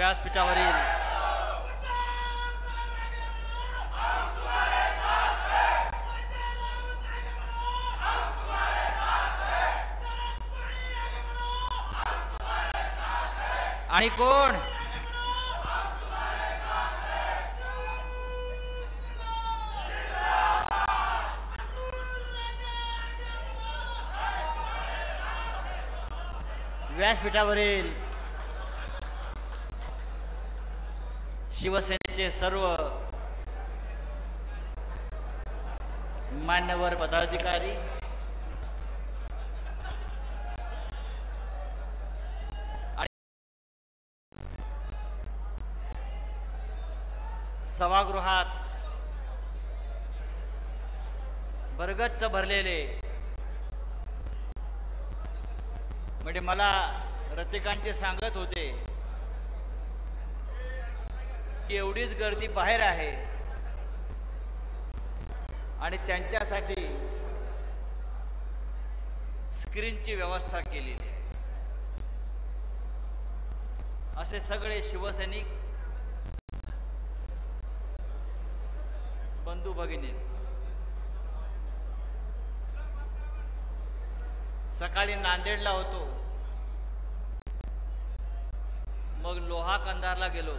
व्यासपीठावरील आणि कोण व्यासपीठावरील शिवसेनेचे सर्व मान्यवर पदाधिकारी, सभागृहात भरगच्च भरलेले, म्हणजे मला रसिकांचे सांगत होते की एवढीच गर्दी बाहेर आहे आणि त्यांच्यासाठी स्क्रीनची व्यवस्था केलेली आहे. असे सगळे शिवसैनिक बंधू भगिनी सकाळी नांदेडला होतो, मग लोहा कंधारला गेलो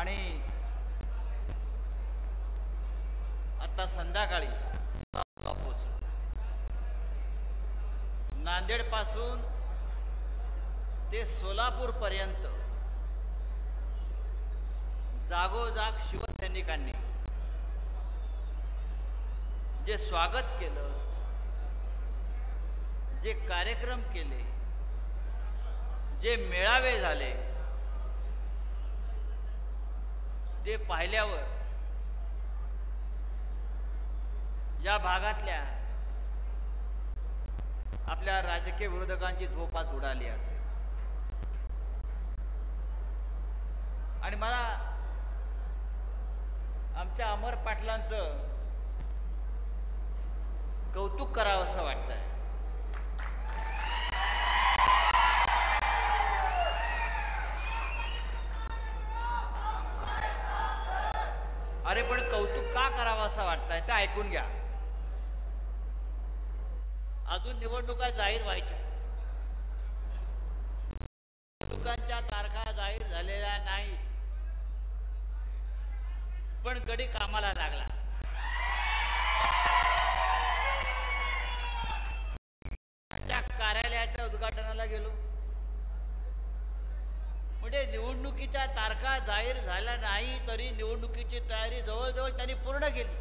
आणि आता संध्याकाळी पोहोचलो. नांदेड पासून ते सोलापूर पर्यंत जागोजाग शिवसैनिकांनी जे स्वागत केलं, जे कार्यक्रम केले, जे मेळावे झाले, ते पाहिल्यावर या भागातल्या आपल्या राजकीय विरोधकांची झोपाच उडाली असेल. आणि मला आमच्या अमर पाटलांचं कौतुक करावं असं वाटतंय. अरे पण कौतुक का करावं असं वाटतंय ते ऐकून घ्या. अजून निवडणुका जाहीर व्हायच्या, निवडणुकांच्या तारखा जाहीर झालेल्या नाही, पण गडी कामाला लागला. त्या कार्यालयाच्या उद्घाटनाला गेलो, म्हणजे निवडणुकीच्या तारखा जाहीर झाल्या नाही तरी निवडणुकीची तयारी जवळजवळ त्यांनी पूर्ण केली.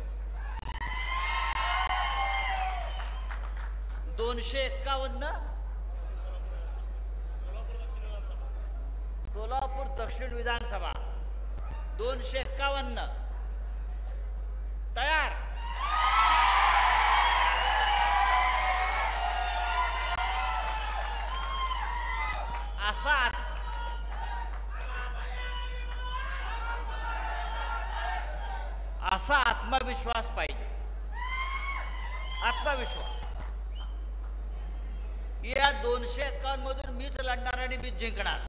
251 सोलापूर दक्षिण विधानसभा 251 तयार. असा आत्मविश्वास पाहिजे. आत्मविश्वास. या 251 मधून मीच लढणार आणि मीच जिंकणार.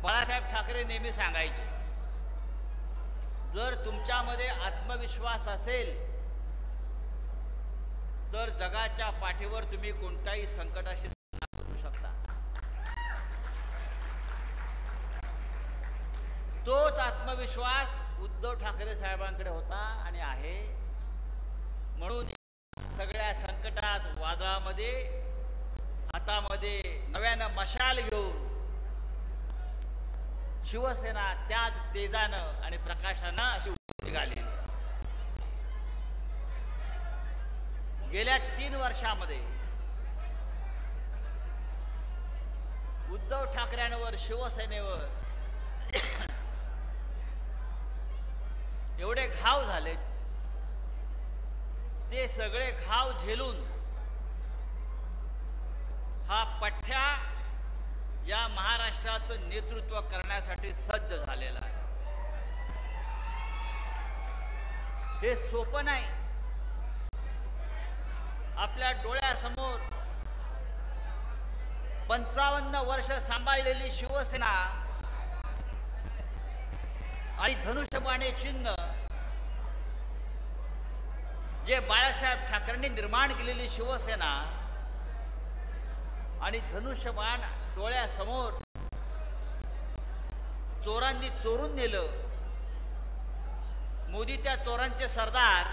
बाळासाहेब ठाकरे नेहमी सांगायचे, जर तुमच्यामध्ये आत्मविश्वास असेल तर जगाच्या पाठीवर तुम्ही कोणत्याही संकटाशी सामना करू शकता. तोच आत्मविश्वास उद्धव ठाकरे साहेबांकडे होता आणि आहे. म्हणून सगळ्या संकटात, वादळामध्ये हातामध्ये नव्यानं मशाल घेऊन शिवसेना त्याच तेजानं आणि प्रकाशानं अशी निघाली. गेल्या 3 वर्षामध्ये उद्धव ठाकरेंवर, शिवसेनेवर एवढे घाव झाले, ते सगळे घाव झेलून हा पठ्ठ्या या महाराष्ट्राचं नेतृत्व करण्यासाठी सज्ज झालेला आहे. हे सोपं नाही. आपल्या डोळ्यासमोर 55 वर्ष सांभाळलेली शिवसेना आणि धनुष्यबाणे चिन्ह जे बाळासाहेब ठाकरेंनी निर्माण केलेली शिवसेना आणि धनुष्यबाण डोळ्यासमोर चोरांनी चोरून नेलं. मोदी त्या चोरांचे सरदार,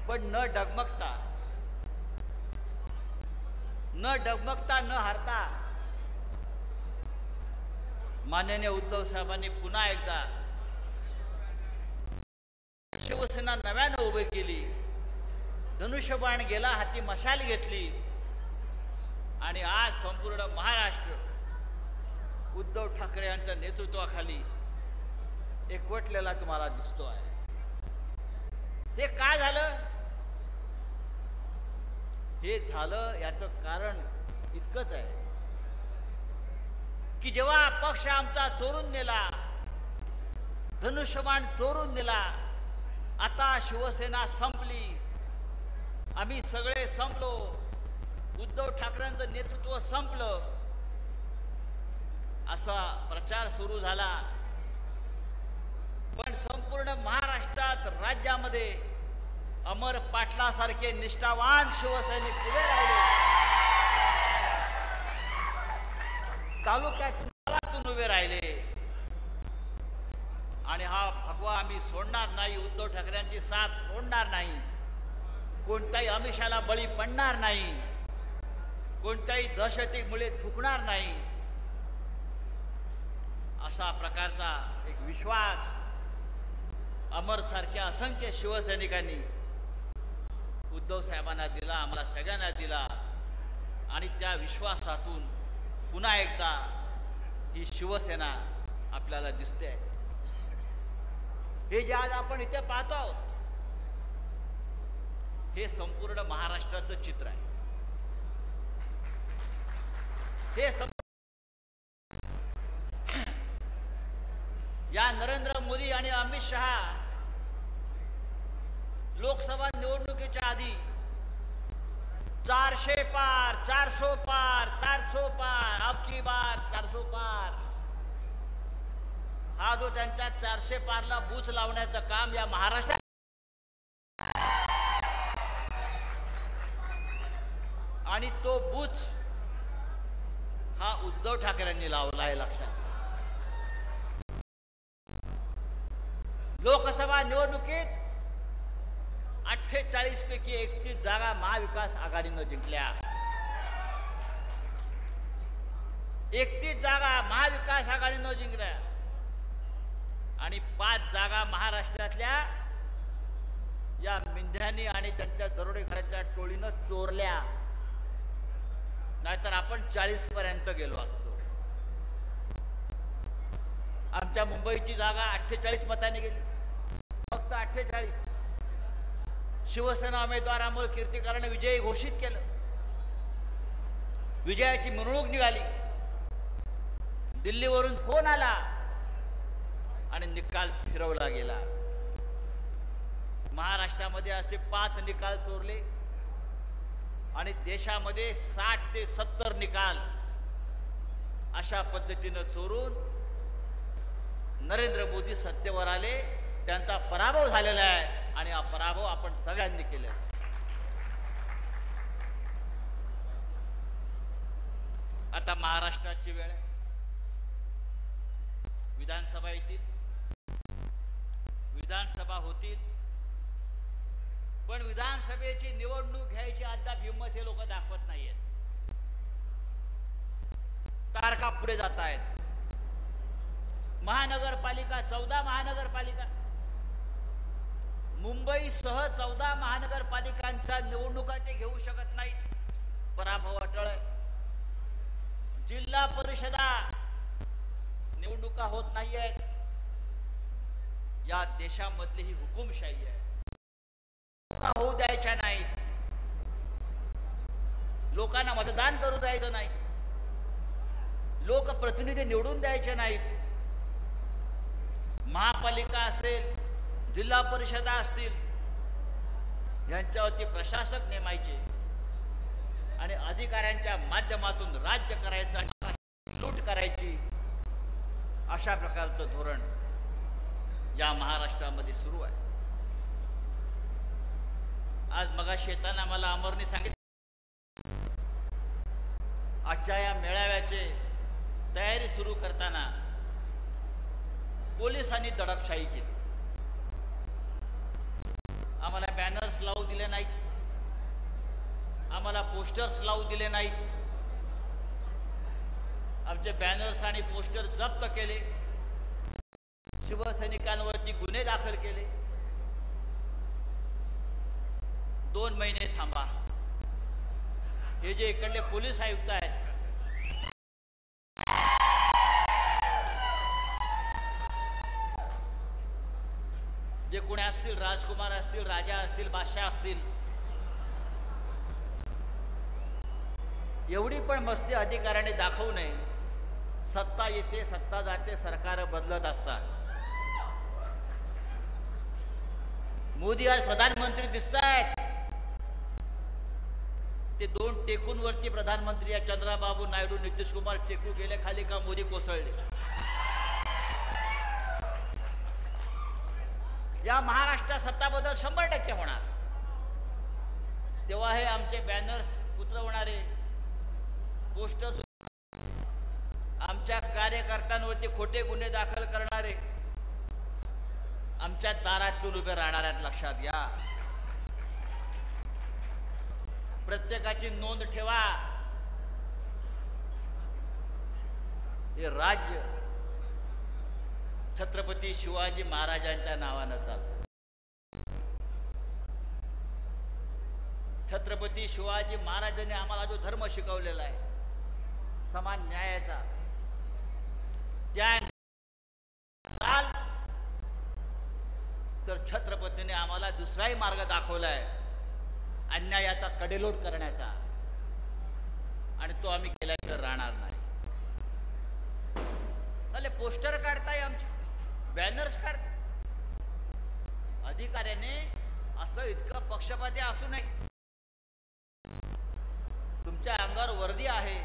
पण न डगमगता न हारता माननीय उद्धव साहेबांनी पुन्हा एकदा शिवसेना नव्यानं उभी केली. धनुष्यबाण गेला, हाती मशाल घेतली आणि आज संपूर्ण महाराष्ट्र उद्धव ठाकरे यांच्या नेतृत्वाखाली एकवटलेला तुम्हाला दिसतो आहे. हे का झालं? हे झालं याचं कारण इतकंच आहे की जेव्हा पक्ष आमचा चोरून नेला, धनुष्यबाण चोरून नेला, आता शिवसेना संपली, आम्ही सगळे संपलो, उद्धव ठाकरेंचं नेतृत्व संपलं, असा प्रचार सुरू झाला. पण संपूर्ण महाराष्ट्रात, राज्यामध्ये अमर पाटलासारखे निष्ठावान शिवसैनिक उभे राहिले, तालुक्यातून उभे राहिले आणि हा भगवा आम्ही सोडणार नाही, उद्धव ठाकरेंची साथ सोडणार नाही, कोणत्याही आमिषाला बळी पडणार नाही, कोणत्याही दहशतीमुळे झुकणार नाही, अशा प्रकारचा एक विश्वास अमर सारख्या असंख्य शिवसैनिकांनी उद्धव साहेबांना दिला, आम्हाला सगळ्यांना दिला आणि त्या विश्वासातून पुन्हा एकदा ही शिवसेना आपल्याला दिसते. हे जे आज आपण इथे पाहतो आहोत, हे संपूर्ण महाराष्ट्राचं चित्र आहे. हे या नरेंद्र मोदी आणि अमित शहा लोकसभा निवडणुकीच्या आधी 400 पार, 400 पार, 400 पार, अब की बार 400 पार, हा जो त्यांच्या 400 पारला बूच लावण्याचं काम या महाराष्ट्रात आणि तो बूच हा उद्धव ठाकरेंनी लावला आहे. लक्षात, लोकसभा निवडणुकीत 48 पैकी 31 जागा महाविकास आघाडीनं जिंकल्या. 31 जागा महाविकास आघाडीनं जिंकल्या आणि 5 जागा महाराष्ट्रातल्या या मिंध्यांनी आणि त्यांच्या दरोडेखोरांच्या टोळीनं चोरल्या, नाहीतर आपण 40 पर्यंत गेलो असतो. आमच्या मुंबईची जागा 48 मतांनी गेली, फक्त 48. शिवसेना उमेदवार अमोल कीर्तीकरांनी विजयी घोषित केलं, विजयाची मिरवणूक निघाली, दिल्लीवरून फोन आला आणि निकाल फिरवला गेला. महाराष्ट्रामध्ये असे 5 निकाल चोरले आणि देशामध्ये 60 ते 70 निकाल अशा पद्धतीनं चोरून नरेंद्र मोदी सत्तेवर आले. त्यांचा पराभव झालेला आहे आणि हा पराभव आपण सगळ्यांनी केला. आता महाराष्ट्राची वेळ आहे. विधानसभा येतील, विधानसभा होतील, पण विधानसभेची निवडणूक घ्यायची अद्याप हिंमत हे लोक दाखवत नाहीयेत. तारखा पुढे जात आहेत. महानगरपालिका 14 महानगरपालिका, मुंबईसह 14 महानगरपालिकांच्या निवडणुका ते घेऊ शकत नाहीत, पराभव अटळ आहे. जिल्हा परिषदा निवडणुका होत नाही आहेत. या देशामधली ही हुकुमशाही आहे. होऊ द्यायच्या नाही, लोकांना मतदान करू द्यायचं नाही, लोकप्रतिनिधी निवडून द्यायचे नाहीत. महापालिका असेल, जिल्हा परिषदा असतील, यांच्यावरती प्रशासक नेमायचे आणि अधिकाऱ्यांच्या माध्यमातून राज्य करायचं, लूट करायची, अशा प्रकारचं धोरण या महाराष्ट्रामध्ये सुरू आहे. आज मगाशी येताना मला अमरने सांगितलं, आजच्या या मेळाव्याची तयारी सुरू करताना पोलिसांनी दडपशाही केली. आम्हाला बॅनर्स लावू दिले नाहीत, आम्हाला पोस्टर्स लावू दिले नाहीत, आमचे बॅनर्स आणि पोस्टर जप्त केले, शिवसैनिकांवरती गुन्हे दाखल केले. 2 महिने थांबा. हे जे इकडले पोलीस आयुक्त आहेत, जे कोणी असतील, राजकुमार असतील, राजा असतील, बादशाह असतील, एवढी पण मस्ती अधिकाऱ्याने दाखवू नये. सत्ता येते, सत्ता जाते, सरकार बदलत असतात. मोदी आज प्रधानमंत्री दिसत आहेत. ते 2 टेकूंवरती प्रधानमंत्री या चंद्राबाबू नायडू, नितीश कुमार टेकू गेले खाली का मोदी कोसळले. या महाराष्ट्रात सत्ता बदल 100% होणार. तेव्हा हे आमचे बॅनर्स उतरवणारे, पोस्टर्स, आमच्या कार्यकर्त्यांवरती खोटे गुन्हे दाखल करणारे आमच्या दारातून उभे राहणार आहेत. लक्षात घ्या. प्रत्येकाची नोंद ठेवा. हे राज्य छत्रपती शिवाजी महाराजांच्या नावानं चालतं. छत्रपती शिवाजी महाराजांनी आम्हाला जो धर्म शिकवलेला आहे, समान न्यायाचा, त्या तर छत्रपतीने आम्हाला दुसराही मार्ग दाखवलाय, अन्यायाचा कडेलोट करण्याचा, आणि तो आम्ही केल्याशिवाय राहणार नाही. भले पोस्टर काढताय, आमचे बॅनर्स काढताय. अधिकाऱ्याने असं इतकं पक्षपाती असू नये. तुमच्या अंगावर वर्दी आहे,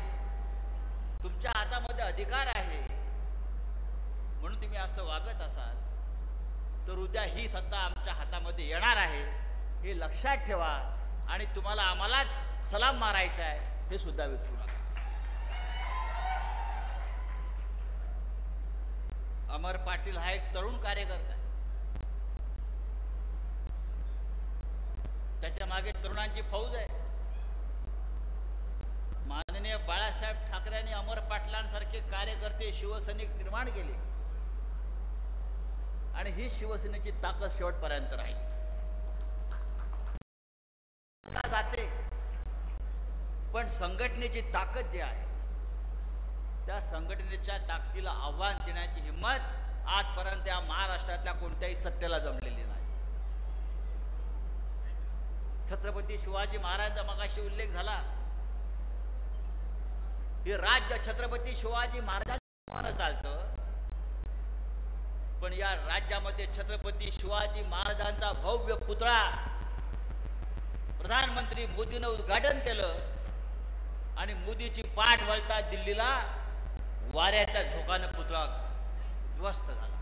तुमच्या हातामध्ये अधिकार आहे, म्हणून तुम्ही असं वागत असाल तर उद्या ही सत्ता आमच्या हातामध्ये येणार आहे, हे लक्षात ठेवा. आणि तुम्हाला आम्हालाच सलाम मारायचा आहे, हे सुद्धा विसरू नका. अमर पाटील हा एक तरुण कार्यकर्ता आहे. त्याच्या मागे तरुणांची फौज आहे. माननीय बाळासाहेब ठाकरेंनी अमर पाटलांसारखे कार्यकर्ते, शिवसैनिक निर्माण केले, आणि ही शिवसेनेची ताकद शेवटपर्यंत राहील. जाते, पण संघटनेची ताकद जी आहे, त्या संघटनेच्या ताकदीला आव्हान देण्याची हिंमत आजपर्यंत या महाराष्ट्रातल्या कोणत्याही सत्तेला जमलेली नाही. छत्रपती शिवाजी महाराजांचा मगाशी उल्लेख झाला. हे राज्य छत्रपती शिवाजी महाराजांचं चालतं, पण या राज्यामध्ये छत्रपती शिवाजी महाराजांचा भव्य पुतळा प्रधानमंत्री मोदीनं उद्घाटन केलं, आणि मोदीची पाठ वळता दिल्लीला वाऱ्याच्या झोकानं पुतळा ध्वस्त झाला.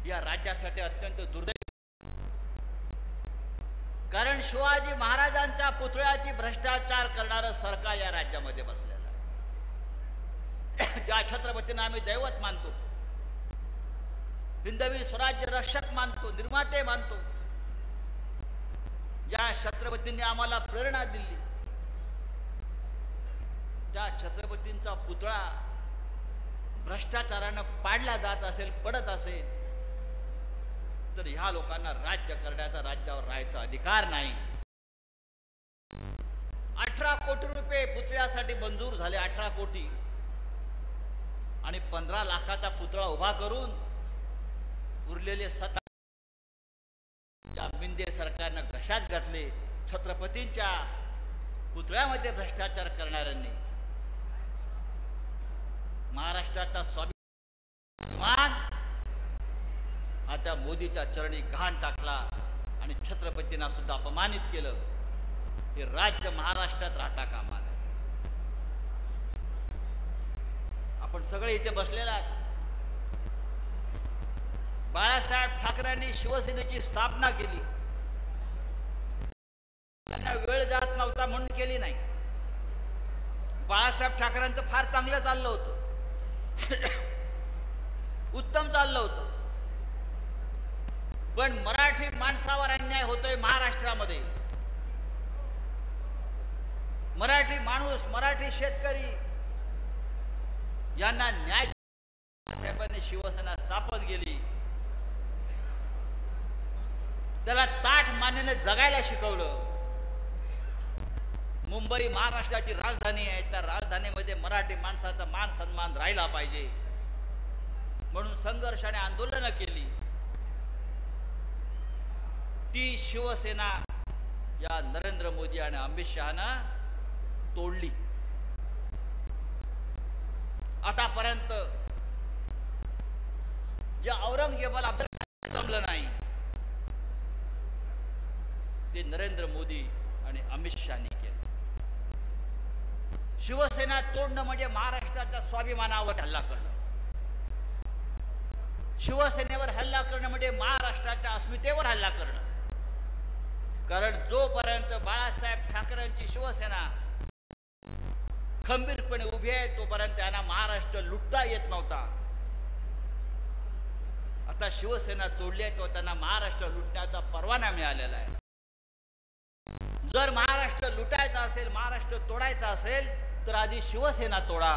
या राज्यासाठी अत्यंत दुर्दैव, कारण शिवाजी महाराजांच्या पुतळ्याची भ्रष्टाचार करणारं सरकार या राज्यामध्ये बसलेलं आहे. ज्या छत्रपतींना आम्ही दैवत मानतो, हिंदवी स्वराज्य रक्षक मानतो, निर्माते मानतो, ज्या छत्रपतींनी आम्हाला प्रेरणा दिली, त्या छत्रपतींचा पुतळा भ्रष्टाचारानं पाडला जात असेल, पडत असेल, तर ह्या लोकांना राज्य करण्याचा, राज्यावर राहायचा अधिकार नाही. 18 कोटी रुपये पुतळ्यासाठी मंजूर झाले, 18 कोटी, आणि 15 लाखाचा पुतळा उभा करून उरलेले 17 मिंदे सरकारनं घशात घातले. छत्रपतींच्या पुतळ्यामध्ये भ्रष्टाचार करणाऱ्यांनी महाराष्ट्राचा स्वाभिमान हा त्या मोदीच्या चरणी घाण टाकला, आणि आणि छत्रपतींना सुद्धा अपमानित केलं. हे राज्य महाराष्ट्रात राहता कामा नये. आपण सगळे इथे बसलेला आहात. बाळासाहेब ठाकरेंनी शिवसेनेची स्थापना केली. त्यांना वेळ जात नव्हता म्हणून केली नाही. बाळासाहेब ठाकरेंचं फार चांगलं चाललं होतं, उत्तम चाललं होतं. पण मराठी माणसावर अन्याय होतोय महाराष्ट्रामध्ये. मराठी माणूस, मराठी शेतकरी यांना न्याय साहेबांनी शिवसेना स्थापन केली. त्याला ताठ मानेने जगायला शिकवलं. मुंबई महाराष्ट्राची राजधानी आहे. त्या राजधानीमध्ये मराठी माणसाचा मान सन्मान राहिला पाहिजे म्हणून संघर्ष आणि आंदोलनं केली. ती शिवसेना या नरेंद्र मोदी आणि अमित शहाना तोडली. आतापर्यंत जे औरंगजेबाला जमलं नाही ते नरेंद्र मोदी आणि अमित शहानी केलं. शिवसेना तोडणं म्हणजे महाराष्ट्राच्या स्वाभिमानावर हल्ला करणं. शिवसेनेवर हल्ला करणं म्हणजे महाराष्ट्राच्या अस्मितेवर हल्ला करणं. कारण जोपर्यंत बाळासाहेब ठाकरेंची शिवसेना खंबीरपणे उभी आहे तोपर्यंत त्यांना महाराष्ट्र लुटता येत नव्हता. आता शिवसेना तोडली आहे तो त्यांना महाराष्ट्र लुटण्याचा परवाना मिळालेला आहे. जर महाराष्ट्र लुटायचा असेल, महाराष्ट्र तोडायचा असेल तर आधी शिवसेना तोडा,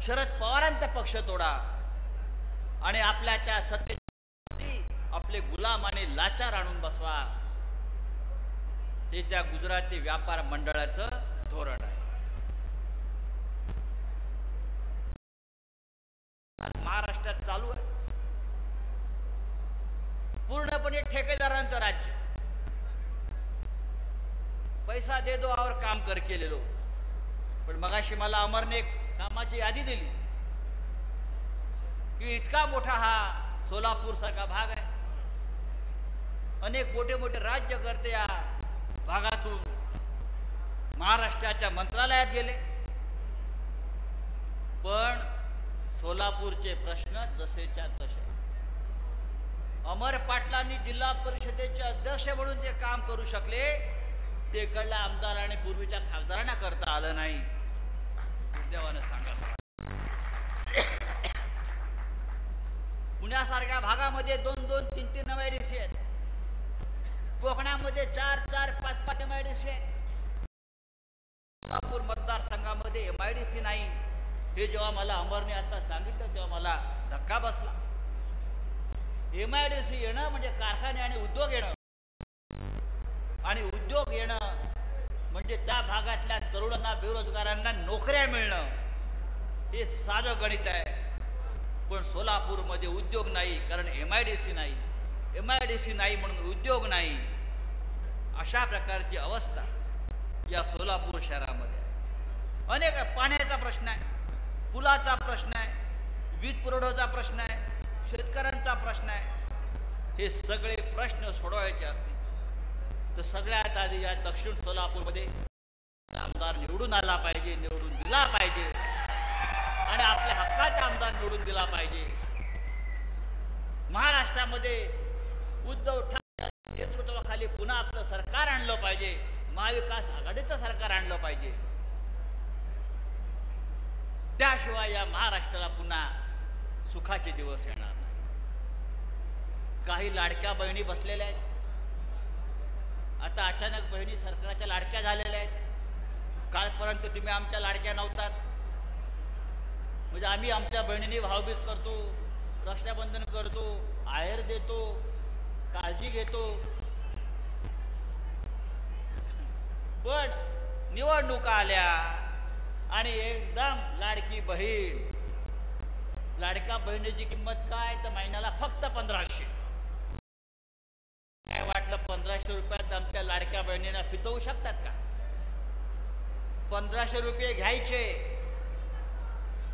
शरद पवारांचा पक्ष तोडा आणि आपल्या त्या सत्तेसाठी आपले गुलाम आणि लाचार आणून बसवा. हे त्या गुजराती व्यापार मंडळाचं धोरण आहे. महाराष्ट्रात चालू आहे पूर्णपणे ठेकेदारांचं राज्य. पैसा दे दो और काम कर केलेलो. पण मगाशी मला अमरने कामाची यादी दिली की इतका मोठा हा सोलापूर सारखा भाग आहे. अनेक मोठे मोठे राज्यकर्ते या भागातून महाराष्ट्राच्या मंत्रालयात गेले. पण सोलापूरचे प्रश्न जसेच्या तसे. अमर पाटलांनी जिल्हा परिषदेचे अध्यक्ष म्हणून जे काम करू शकले ते कडल्या आमदार आणि पूर्वीच्या खासदारांना करता आलं नाही. देवानं सांगा. पुण्यासारख्या भागामध्ये 2-2, 3-3 MIDC आहेत. कोकणामध्ये 4-4, 5-5 MIDC आहेत. सोलापूर मतदारसंघामध्ये MIDC नाही. हे जेव्हा मला अमरने आता सांगितलं तेव्हा मला धक्का बसला. MIDC येणं म्हणजे कारखाने आणि उद्योग येणं, आणि उद्योग येणं म्हणजे त्या भागातल्या तरुणांना, बेरोजगारांना नोकऱ्या मिळणं. हे साधं गणित आहे. पण सोलापूरमध्ये उद्योग नाही कारण MIDC नाही. MIDC नाही म्हणून उद्योग नाही. अशा प्रकारची अवस्था या सोलापूर शहरामध्ये. अनेक पाण्याचा प्रश्न आहे, पुलाचा प्रश्न आहे, वीज पुरवठ्याचा प्रश्न आहे, शेतकऱ्यांचा प्रश्न आहे. हे सगळे प्रश्न सोडवायचे असतील तर सगळ्यात आधी या दक्षिण सोलापूरमध्ये आमदार निवडून आला पाहिजे, निवडून दिला पाहिजे आणि आपल्या हक्काचा आमदार निवडून दिला पाहिजे. महाराष्ट्रामध्ये उद्धव ठाकरे नेतृत्वाखाली पुन्हा आपलं सरकार आणलं पाहिजे. महाविकास आघाडीचं सरकार आणलं पाहिजे. त्याशिवाय या महाराष्ट्राला पुन्हा सुखाचे दिवस येणार नाही. काही लाडक्या बहिणी बसलेल्या आहेत. आता अचानक बहिणी सरकारच्या लाडक्या झालेल्या आहेत. कालपर्यंत तुम्ही आमच्या लाडक्या नव्हतात. म्हणजे आम्ही आमच्या बहिणींनी भाऊबीज करतो, रक्षाबंधन करतो, आहेर देतो, काळजी घेतो. पण निवडणुका आल्या आणि एकदम लाडकी बहीण. लाडक्या बहिणीची किंमत काय तर महिन्याला फक्त 1500. काय वाटलं 1500 रुपयात आमच्या लाडक्या बहिणींना फितवू शकतात का? 1500 रुपये घ्यायचे,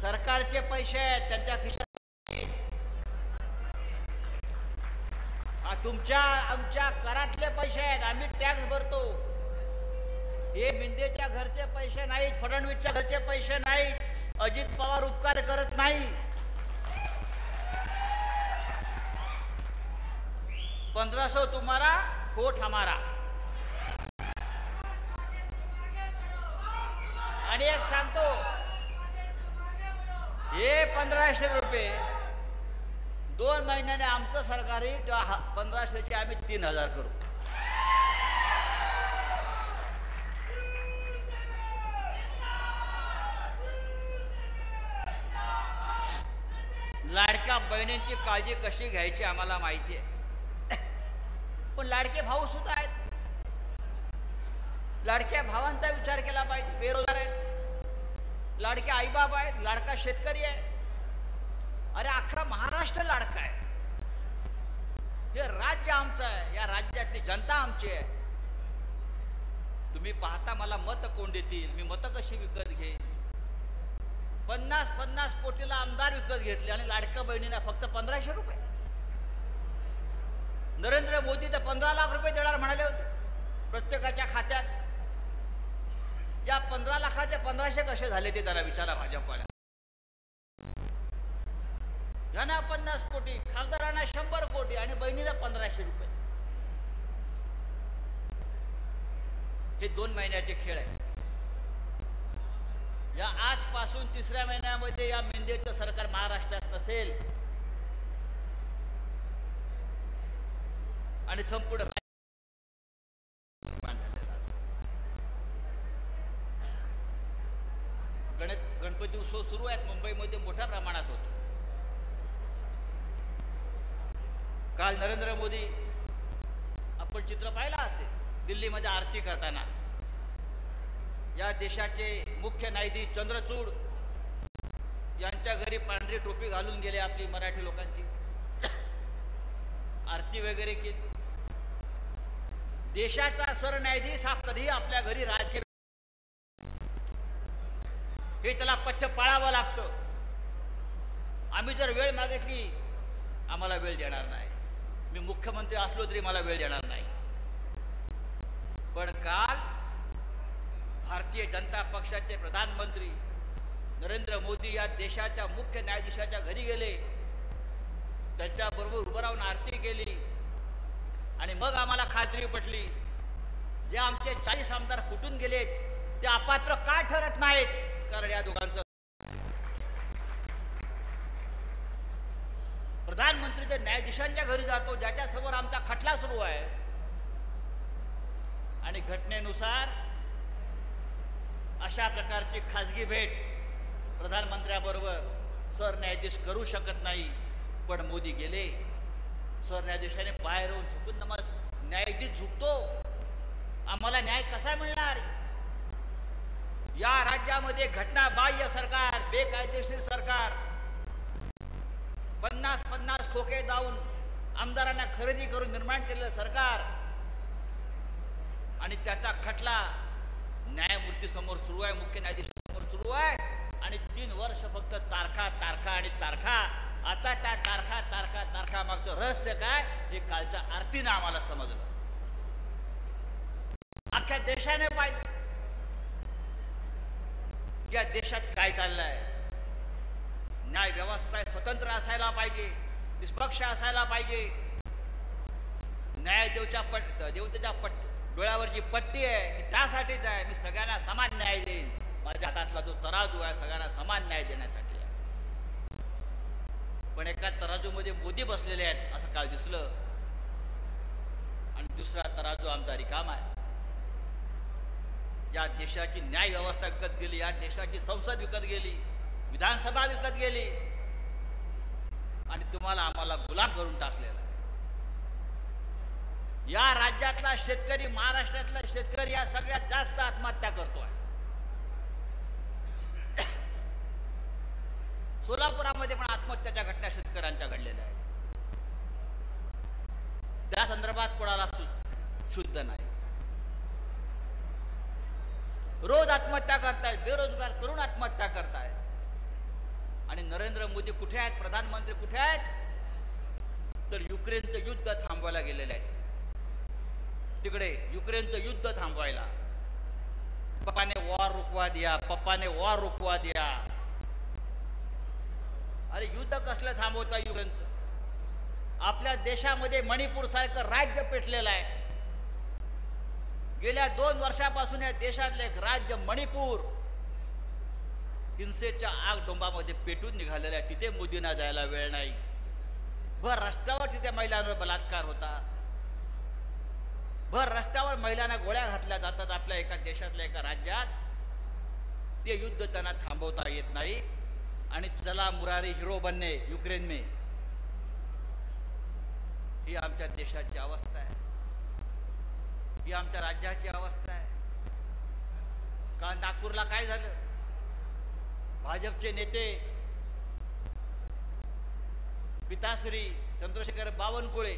सरकारचे पैसे आहेत त्यांच्या खिशात, तुमच्या आमच्या करातले पैसे आहेत, आम्ही टॅक्स भरतो. हे मिंदेच्या घरचे पैसे नाहीत, फडणवीसच्या घरचे पैसे नाहीत. अजित पवार उपकार करत नाही. 1500 तुम्हारा कोट हमारा. आणि एक सांगतो, हे 1500 रुपये 2 महिन्याने आमचं सरकार येईल तेव्हा 1500चे आम्ही 3000 करू. लाडक्या बहिणींची काळजी कशी घ्यायची आम्हाला माहिती आहे. पण लाडके भाऊ सुद्धा आहेत. लाडक्या भावांचा विचार केला पाहिजे. बेरोजगार आहेत, लाडके आईबाप आहेत, लाडका शेतकरी आहे. अरे अख्खा महाराष्ट्र लाडका आहे. हे राज्य आमचं आहे, या राज्यातली जनता आमची आहे. तुम्ही पाहता मला मत कोण देतील, मी मत कशी विकत घेईन. 50-50 कोटीला आमदार विकत घेतले आणि लाडक्या बहिणींना फक्त 1500 रुपये. नरेंद्र मोदी तर 15 लाख रुपये देणार म्हणाले होते प्रत्येकाच्या खात्यात. या 15 लाखाचे 1500 कसे झाले ते त्याला विचारा भाजपवाल्या. यांना 50 कोटी, खासदारांना 100 कोटी आणि बहिणीला 1500 रुपये. हे 2 महिन्याचे खेळ आहेत. या आजपासून 3ऱ्या महिन्यामध्ये या मिंदेचं सरकार महाराष्ट्रात नसेल आणि संपूर्ण गणपती उत्सव सुरू आहेत. मुंबईमध्ये मोठ्या प्रमाणात होतो. काल नरेंद्र मोदी, आपण चित्र पाहिलं असेल, दिल्लीमध्ये आरती करताना या देशाचे मुख्य न्यायाधीश चंद्रचूड यांच्या घरी पांढरी टोपी घालून गेले आपली मराठी लोकांची. आरती वगैरे केली. देशाचा सरन्यायाधीश हा कधीही आपल्या घरी राजकीय हे त्याला पथ्य पाळावं लागतं. आम्ही जर वेळ मागितली आम्हाला वेळ देणार नाही. मी मुख्यमंत्री असलो तरी मला वेळ देणार नाही. पण काल भारतीय जनता पक्षाचे प्रधानमंत्री नरेंद्र मोदी या देशाच्या मुख्य न्यायाधीशाच्या घरी गेले, त्यांच्याबरोबर उभं राहून आरती केली आणि मग आम्हाला खात्री पटली जे आमचे 40 आमदार फुटून गेलेत ते अपात्र का ठरत नाहीत. कारण या दोघांचं प्रधानमंत्री जे न्यायाधीशांच्या घरी जातो, ज्याच्या समोर आमचा खटला सुरू आहे आणि घटनेनुसार अशा प्रकारची खासगी भेट प्रधानमंत्र्याबरोबर सरन्यायाधीश करू शकत नाही. पण मोदी गेले. सरन्यायाधीशाने बाहेर येऊन झुकून न्यायाधीश झुकतो. आम्हाला न्याय कसा मिळणार. या राज्यामध्ये घटनाबाह्य सरकार, बेकायदेशीर सरकार, 50-50 खोके जाऊन आमदारांना खरेदी करून निर्माण केलेलं सरकार आणि त्याचा खटला न्यायमूर्ती समोर सुरू आहे, मुख्य न्यायाधीशासमोर सुरू आहे आणि 3 वर्ष फक्त तारखा तारखा आणि तारखा. आता त्या तारखा तारखा तारखा मागचं रहस्य काय हे कालच्या आरतीनं आम्हाला समजलं. अख्ख्या देशाने पाहिलं या देशात काय चाललंय. न्याय व्यवस्था स्वतंत्र असायला पाहिजे, निष्पक्ष असायला पाहिजे. न्याय देवतेच्या डोळ्यावर जी पट्टी आहे ती त्यासाठीच आहे. मी सगळ्यांना समान न्याय देईन. माझ्या हातातला जो तराजू आहे सगळ्यांना समान न्याय देण्यासाठी आहे. पण एका तराजूमध्ये मोदी बसलेले आहेत असं काल दिसलं आणि दुसरा तराजू आमचा रिकामा आहे. या देशाची न्याय व्यवस्था विकत गेली, या देशाची संसद विकत गेली, विधानसभा विकत गेली आणि तुम्हाला आम्हाला गुलाम करून टाकलेला. या राज्यातला शेतकरी, महाराष्ट्रातला शेतकरी या सगळ्यात जास्त आत्महत्या करतोय. सोलापुरामध्ये पण आत्महत्याच्या घटना शेतकऱ्यांच्या घडलेल्या आहेत. त्या संदर्भात कोणाला शुद्ध नाही. रोज आत्महत्या करतायत, बेरोजगार तरुण आत्महत्या करतायत आणि नरेंद्र मोदी कुठे आहेत, प्रधानमंत्री कुठे आहेत. तर युक्रेनचं युद्ध थांबवायला गेलेले आहेत. तिकडे युक्रेनचं युद्ध थांबवायला पप्पाने वॉर रुकवा दिया, पप्पाने वॉर रुकवा दिया. अरे युद्ध कसलं थांबवता युक्रेनचं? आपल्या देशामध्ये मणिपूर सारखं राज्य पेटलेलं आहे. गेल्या 2 वर्षापासून या देशातलं एक राज्य मणिपूर हिंसेच्या आग डोंबामध्ये पेटून निघालेलं आहे. तिथे मोदींना जायला वेळ नाही. भर रस्त्यावर तिथे महिलांवर बलात्कार होता. भर रस्त्यावर महिलांना गोळ्या घातल्या जातात आपल्या एका देशातल्या एका राज्यात. ते युद्ध त्यांना थांबवता येत नाही. आणि चला मुरारी हिरो बनने युक्रेन में, ही आमच्या देशाची अवस्था आहे. ही आमच्या राज्याची अवस्था आहे. का नागपूरला काय झालं? भाजपचे नेते पिताश्री चंद्रशेखर बावनकुळे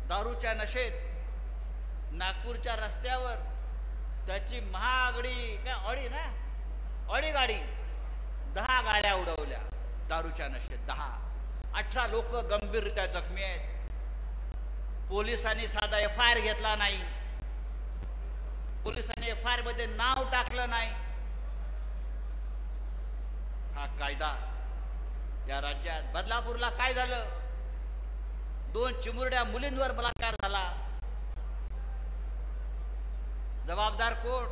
दारूच्या नशेत नागपूरच्या रस्त्यावर त्याची महागडी काय अडी गाडी 10 गाड्या उडवल्या दारूच्या नशेत. 18 लोक गंभीररित्या जखमी आहेत. पोलिसांनी साधा FIR घेतला नाही. पोलिसांनी FIR मध्ये नाव टाकलं नाही. हा कायदा या राज्यात. बदलापूरला काय झालं? 2 चिमुरड्या मुलींवर बलात्कार झाला. जबाबदार कोण?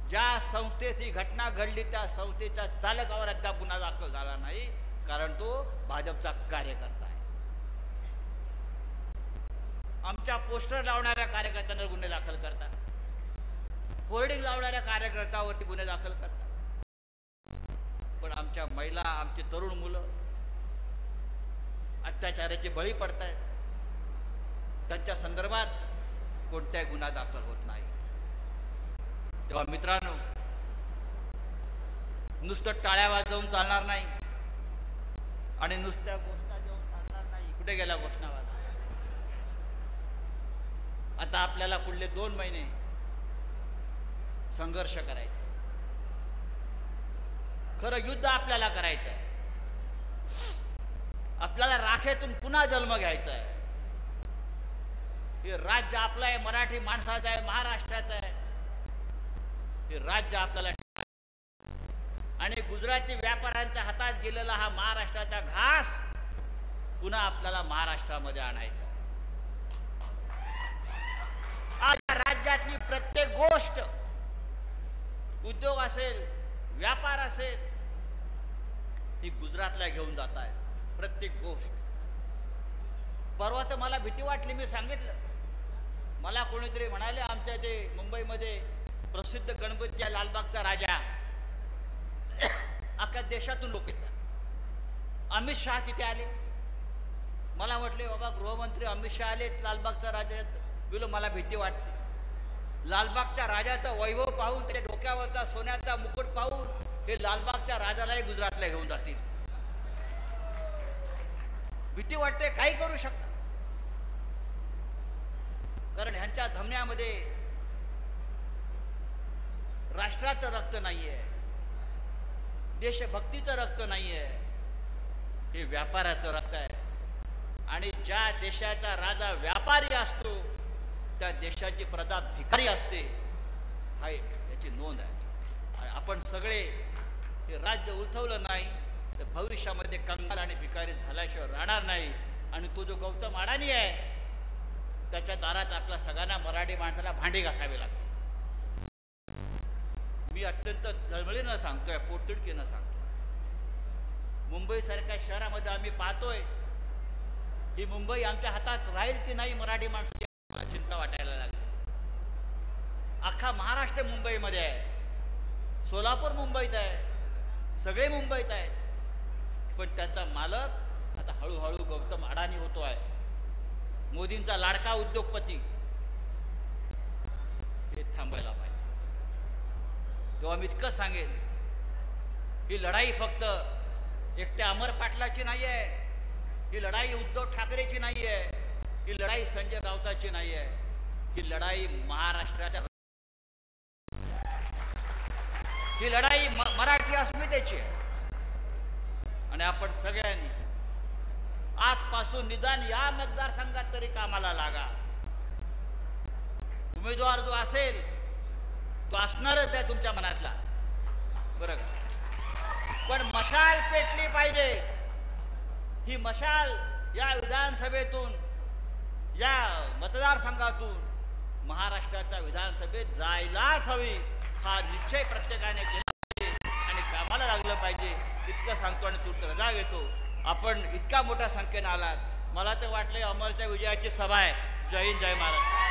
ज्या संस्थेत ही घटना घडली त्या संस्थेच्या चालकावर अद्याप गुन्हा दाखल झाला नाही, कारण तो भाजपचा कार्यकर्ता आहे. आमच्या पोस्टर लावणाऱ्या कार्यकर्त्यांवर गुन्हे दाखल करतात. होर्डिंग लावणाऱ्या कार्यकर्त्यावरती गुन्हे दाखल करतात. पण आमच्या महिला, आमची तरुण मुलं अत्याचाराचे बळी पडत आहेत. त्यांच्या संदर्भात कोणताही गुन्हा दाखल होत नाही. तेव्हा मित्रांनो, नुसतं टाळ्या वाजवून चालणार नाही आणि नुसत्या घोषणा देऊन चालणार नाही. कुठे गेल्या घोषणावाला? आता आपल्याला पुढले 2 महिने संघर्ष करायचा. खरं युद्ध आपल्याला करायचं आहे. आपल्याला राखेतून पुन्हा जन्म घ्यायचा आहे. हे राज्य आपलं आहे, मराठी माणसाचं आहे, महाराष्ट्राचं आहे. हे राज्य आपल्याला आणि गुजराती व्यापाऱ्यांच्या हातात गेलेला हा महाराष्ट्राचा घास पुन्हा आपल्याला महाराष्ट्रामध्ये आणायचा. आज राज्यातली प्रत्येक गोष्ट, उद्योग असेल, व्यापार असेल, ही गुजरातला घेऊन जात आहे. प्रत्येक गोष्ट. परवा तर मला भीती वाटली. मी सांगितलं, मला कोणीतरी म्हणाले आमच्या इथे मुंबईमध्ये प्रसिद्ध गणपती आहे लालबागचा राजा, अख्ख्या देशातून लोक येतात. अमित शहा तिथे आले. मला म्हटले बाबा गृहमंत्री अमित शहा आले लालबागचा राजा. बोलो मला भीती वाटते. लालबागच्या राजाचं वैभव पाहून, त्याच्या डोक्यावरचा सोन्याचा मुकुट पाहून हे लालबागच्या राजालाही गुजरातला घेऊन जातील. भीती वाटते. काही करू शकतात, कारण ह्यांच्या धमन्यामध्ये राष्ट्राचं रक्त नाहीये, देशभक्तीचं रक्त नाहीये, हे व्यापाराचं रक्त आहे. आणि ज्या देशाचा राजा व्यापारी असतो त्या देशाची प्रजा भिकारी असते, हा याची नोंद आहे. आपण सगळे हे राज्य उलथवलं नाही तर भविष्यामध्ये कंगाल आणि भिकारी झाल्याशिवाय राहणार नाही. आणि तो जो गौतम अडाणी आहे त्याच्या दारात आपल्या सगळ्यांना मराठी माणसाला भांडी घासावी लागते. मी अत्यंत तळमळीनं सांगतोय, पोटतिडकीनं सांगतोय. मुंबईसारख्या शहरामध्ये आम्ही पाहतोय ही मुंबई आमच्या हातात राहील की नाही, मराठी माणसाची मला चिंता वाटायला लागली. अख्खा महाराष्ट्र मुंबईमध्ये आहे, सोलापूर मुंबईत आहे, सगळे मुंबईत आहेत. पण त्याचा मालक आता हळूहळू गौतम अडाणी होतो आहे. मोदींचा लाडका उद्योगपती. हे थांबायला पाहिजे. तेव्हा मी इतकं सांगेन, ही लढाई फक्त एकट्या अमर पाटलाची नाही आहे, ही लढाई उद्धव ठाकरेची नाही आहे, ही लढाई संजय राऊताची नाही आहे, ही लढाई महाराष्ट्राच्या, ही लढाई मराठी अस्मितेची आहे. आणि आपण सगळ्यांनी आजपासून निदान या मतदारसंघात तरी कामाला लागा. उमेदवार जो असेल तो असणारच आहे तुमच्या मनातला, बरं का? पण मशाल पेटली पाहिजे. ही मशाल या विधानसभेतून, या मतदारसंघातून महाराष्ट्राच्या विधानसभेत जायलाच हवी. हा निश्चय प्रत्येकाने केला पाहिजे आणि कामाला लागलं पाहिजे. इतकं सांगतो आणि तूर्त रजा घेतो. आपण इतक्या मोठ्या संख्येने आलात, मला तर वाटलं अमरच्या विजयाची सभा आहे. जय हिंद, जय महाराष्ट्र.